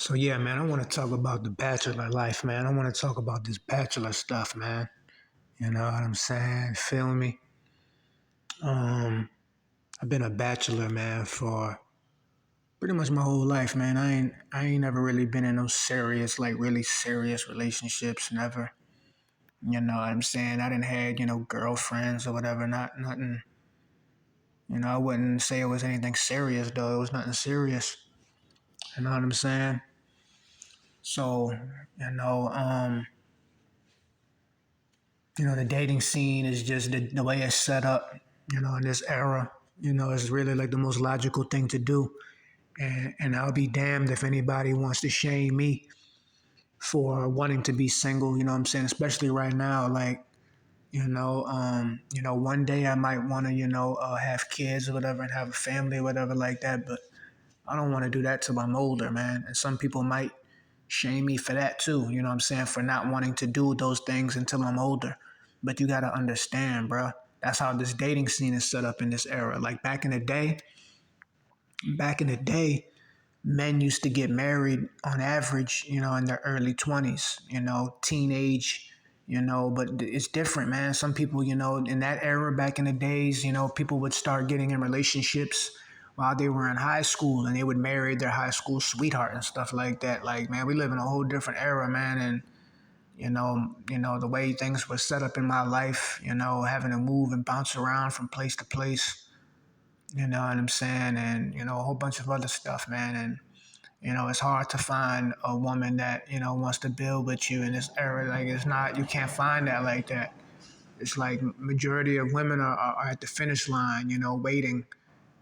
So yeah, man, I want to talk about the bachelor life, man. I want to talk about this bachelor stuff, man. You know what I'm saying? Feel me? Um, I've been a bachelor, man, for pretty much my whole life, man. I ain't never really been in no serious, like really serious relationships, never. You know what I'm saying? I didn't had, girlfriends or whatever, not nothing. I wouldn't say it was anything serious though. It was nothing serious. You know what I'm saying? So, you know, um, the dating scene is just the way it's set up, in this era, is really like the most logical thing to do. And I'll be damned if anybody wants to shame me for wanting to be single, you know what I'm saying? Especially right now, like, one day I might want to, have kids or whatever and have a family or whatever like that, but I don't want to do that till I'm older, man. And some people might shame me for that too, you know what I'm saying, for not wanting to do those things until I'm older. But you got to understand, bro. That's how this dating scene is set up in this era. Like back in the day, men used to get married on average, in their early 20s, teenage, but it's different, man. Some people, in that era back in the days, people would start getting in relationships while they were in high school and they would marry their high school sweetheart and stuff like that. Like, man, we live in a whole different era, man. And, the way things were set up in my life, having to move and bounce around from place to place, you know what I'm saying? And, a whole bunch of other stuff, man. And, it's hard to find a woman that, wants to build with you in this era. Like, it's not, you can't find that like that. It's like majority of women are at the finish line, waiting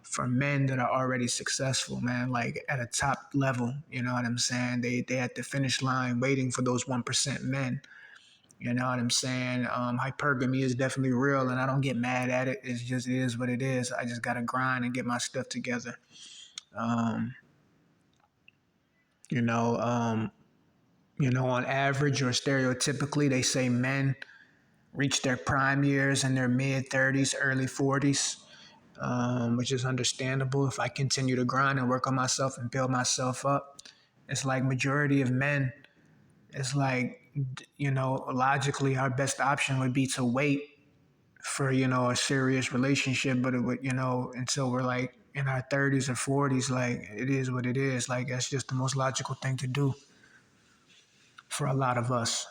for men that are already successful, man, like at a top level. You know what I'm saying? They at the finish line waiting for those 1% men. You know what I'm saying? Hypergamy is definitely real, and I don't get mad at it. It is what it is. I just gotta grind and get my stuff together. Um, you know, um, on average or stereotypically, they say men reach their prime years in their mid 30s, early 40s, which is understandable. If I continue to grind and work on myself and build myself up, it's like majority of men, it's like, logically our best option would be to wait for, a serious relationship, but it would, until we're like in our 30s or 40s, like it is what it is. Like that's just the most logical thing to do for a lot of us.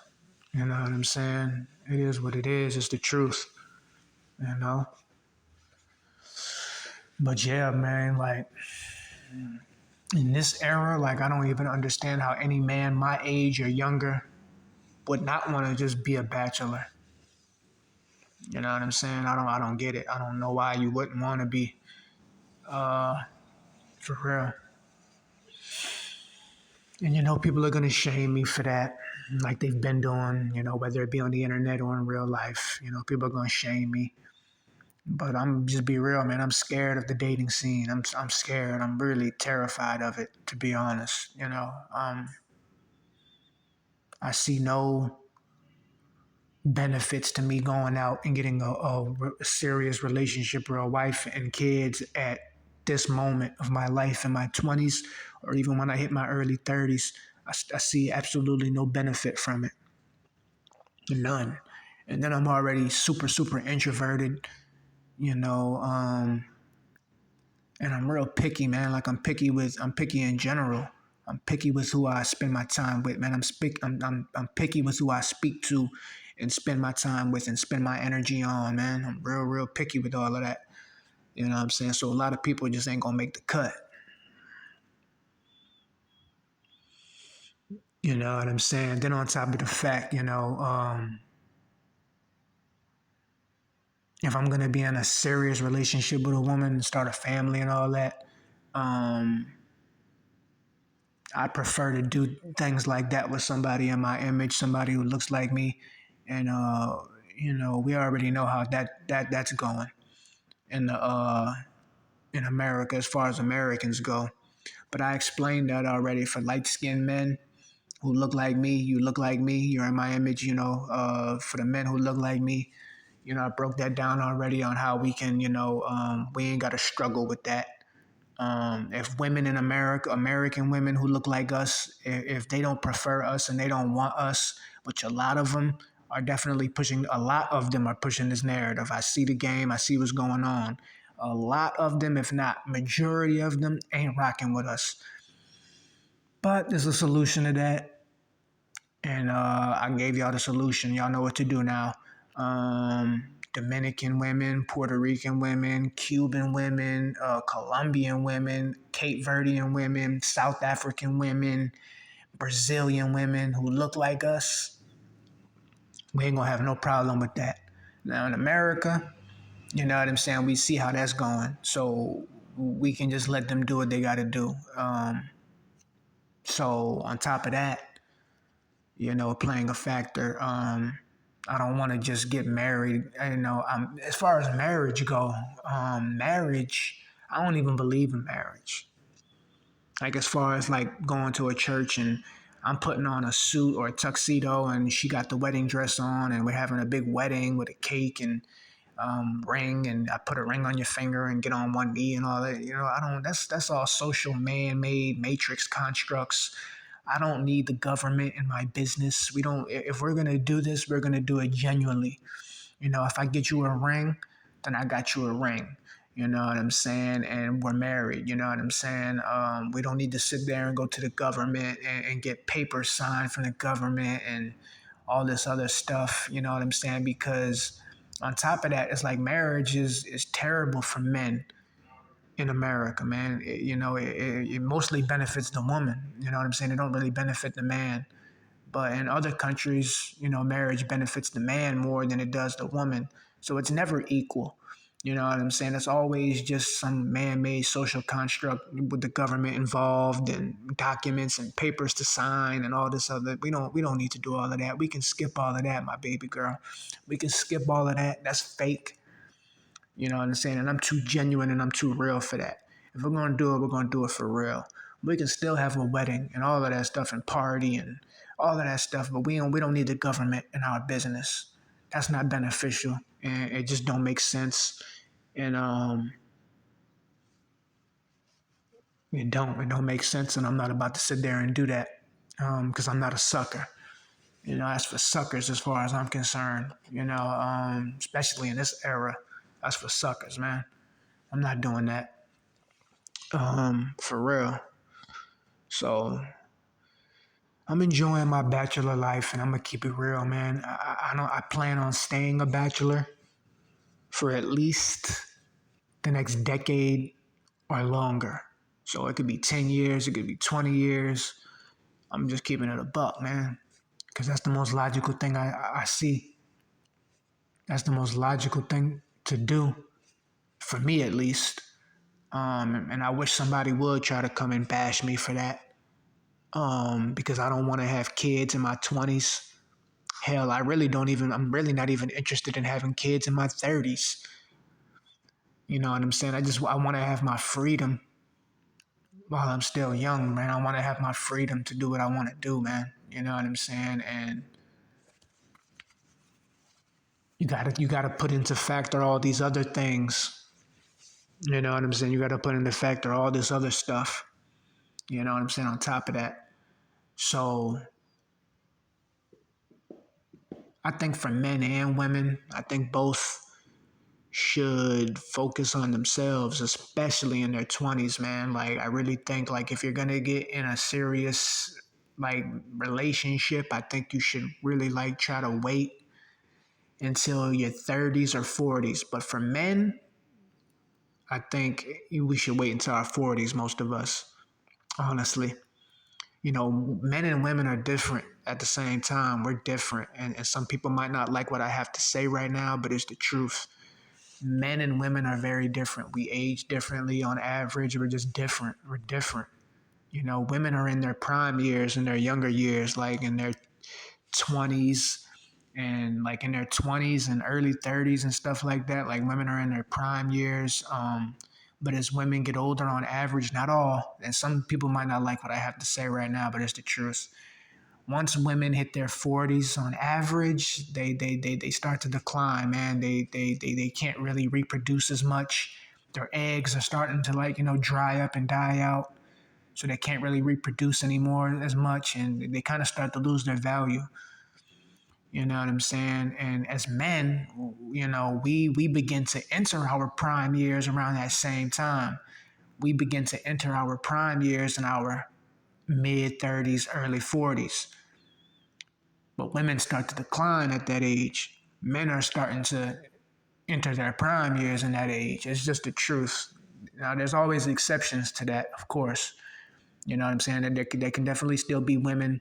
You know what I'm saying? It is what it is. It's the truth, you know? But yeah, man, like in this era, like I don't even understand how any man my age or younger would not want to just be a bachelor. You know what I'm saying? I don't get it. I don't know why you wouldn't want to be uh for real. And people are gonna shame me for that. Like they've been doing, whether it be on the internet or in real life. People are gonna shame me. But I'm just be real, man. I'm scared of the dating scene. I'm scared. I'm really terrified of it, to be honest. I see no benefits to me going out and getting a serious relationship or a wife and kids at this moment of my life in my 20s or even when I hit my early 30s. I see absolutely no benefit from it. None. And then I'm already super, super introverted, you know. And I'm real picky, man. Like I'm picky in general. I'm picky with who I spend my time with, man. I'm picky with who I speak to and spend my time with and spend my energy on, man. I'm real, real picky with all of that. You know what I'm saying? So a lot of people just ain't gonna make the cut. You know what I'm saying? Then on top of the fact, if I'm gonna be in a serious relationship with a woman and start a family and all that, um, I prefer to do things like that with somebody in my image, somebody who looks like me, and we already know how that's going in America as far as Americans go. But I explained that already for light skinned men who look like me. You look like me. You're in my image. For the men who look like me, I broke that down already on how we can, we ain't got to struggle with that. If women in America, American women who look like us, if they don't prefer us and they don't want us, which a lot of them are definitely pushing, a lot of them are pushing this narrative. I see the game, I see what's going on. A lot of them, if not majority of them, ain't rocking with us. But there's a solution to that, and I gave y'all the solution. Y'all know what to do now. Dominican women, Puerto Rican women, Cuban women, Colombian women, Cape Verdean women, South African women, Brazilian women who look like us. We ain't gonna have no problem with that. Now in America, you know what I'm saying? We see how that's going. So we can just let them do what they gotta do. So on top of that, playing a factor. I don't want to just get married. As far as marriage go, marriage, I don't even believe in marriage. Like as far as like going to a church and I'm putting on a suit or a tuxedo and she got the wedding dress on and we're having a big wedding with a cake and ring and I put a ring on your finger and get on one knee and all that. I don't. That's all social man-made matrix constructs. I don't need the government in my business. We don't. If we're gonna do this, we're gonna do it genuinely. If I get you a ring, then I got you a ring. You know what I'm saying? And we're married. You know what I'm saying? We don't need to sit there and go to the government and get papers signed from the government and all this other stuff. You know what I'm saying? Because on top of that, it's like marriage is terrible for men in America, man. It mostly benefits the woman. You know what I'm saying? It don't really benefit the man. But in other countries, marriage benefits the man more than it does the woman. So it's never equal. You know what I'm saying? It's always just some man-made social construct with the government involved and documents and papers to sign and all this other. We don't need to do all of that. We can skip all of that, my baby girl. We can skip all of that. That's fake. You know what I'm saying? And I'm too genuine and I'm too real for that. If we're gonna do it, we're gonna do it for real. We can still have a wedding and all of that stuff and party and all of that stuff, but we don't need the government in our business. That's not beneficial and it just don't make sense. And it don't make sense and I'm not about to sit there and do that. Because I'm not a sucker. That's for suckers as far as I'm concerned. Especially in this era. That's for suckers, man. I'm not doing that. For real. So I'm enjoying my bachelor life, and I'm gonna keep it real, man. I plan on staying a bachelor for at least the next decade or longer. So it could be 10 years, it could be 20 years. I'm just keeping it a buck, man, because that's the most logical thing I see. That's the most logical thing to do for me, at least. And I wish somebody would try to come and bash me for that. Because I don't want to have kids in my 20s. Hell, I'm really not even interested in having kids in my 30s. You know what I'm saying? I want to have my freedom while I'm still young, man. I want to have my freedom to do what I want to do, man. You know what I'm saying? And you gotta put into factor all these other things. You know what I'm saying? You gotta put into factor all this other stuff. You know what I'm saying? On top of that. So I think for men and women, I think both should focus on themselves, especially in their 20s, man. Like, I really think, like, if you're gonna get in a serious, like, relationship, I think you should really, like, try to wait until your 30s or 40s. But for men, I think we should wait until our 40s, most of us, honestly. Men and women are different at the same time. We're different. And some people might not like what I have to say right now, but it's the truth. Men and women are very different. We age differently on average. We're just different. We're different. Women are in their prime years, in their younger years, like in their 20s and like in their 20s and early 30s and stuff like that. Like women are in their prime years. But as women get older on average, not all, and some people might not like what I have to say right now, but it's the truth. Once women hit their 40s on average, they start to decline, man. They can't really reproduce as much. Their eggs are starting to like, dry up and die out. So they can't really reproduce anymore as much, and they kind of start to lose their value. You know what I'm saying? And as men, we begin to enter our prime years around that same time. We begin to enter our prime years in our mid 30s, early 40s. But women start to decline at that age. Men are starting to enter their prime years in that age. It's just the truth. Now, there's always exceptions to that, of course. You know what I'm saying? That there can definitely still be women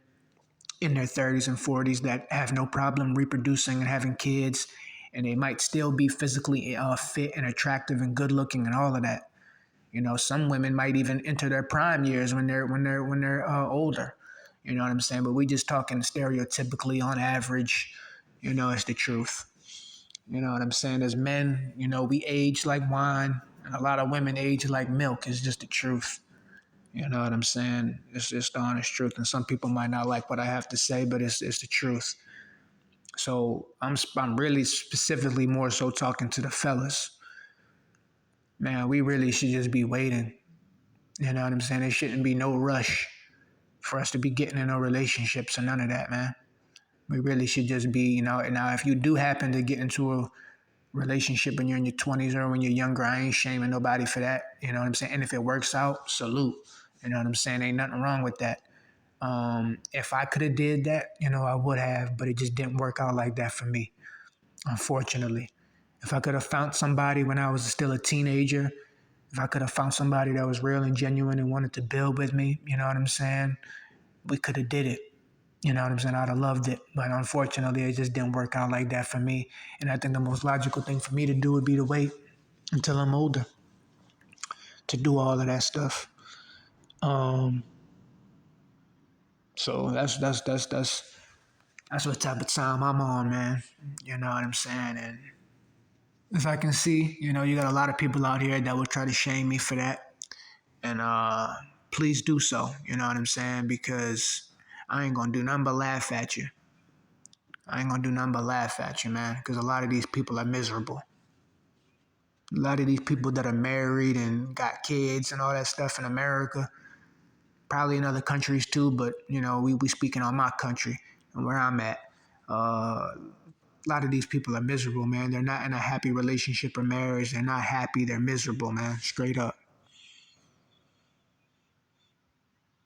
in their 30s and 40s that have no problem reproducing and having kids, and they might still be physically fit and attractive and good looking and all of that. Some women might even enter their prime years when they're older. You know what I'm saying? But we just talking stereotypically on average. It's the truth. You know what I'm saying? As men, we age like wine, and a lot of women age like milk. It's just the truth. You know what I'm saying? It's just the honest truth. And some people might not like what I have to say, but it's the truth. So I'm really specifically more so talking to the fellas. Man, we really should just be waiting. You know what I'm saying? There shouldn't be no rush for us to be getting in no relationships or none of that, man. We really should just be, now if you do happen to get into a relationship when you're in your 20s or when you're younger, I ain't shaming nobody for that. You know what I'm saying? And if it works out, salute. You know what I'm saying? Ain't nothing wrong with that. If I could have did that, I would have, but it just didn't work out like that for me, unfortunately. If I could have found somebody when I was still a teenager, if I could have found somebody that was real and genuine and wanted to build with me, you know what I'm saying? We could have did it. You know what I'm saying? I'd have loved it. But unfortunately, it just didn't work out like that for me. And I think the most logical thing for me to do would be to wait until I'm older to do all of that stuff. Um, so that's what type of time I'm on, man. You know what I'm saying? And if I can see, you got a lot of people out here that will try to shame me for that. And please do so. You know what I'm saying? Because I ain't gonna do nothing but laugh at you. I ain't gonna do nothing but laugh at you, man. Because a lot of these people are miserable. A lot of these people that are married and got kids and all that stuff in America, probably in other countries too, but we speaking on my country and where I'm at. A lot of these people are miserable, man. They're not in a happy relationship or marriage. They're not happy. They're miserable, man. Straight up.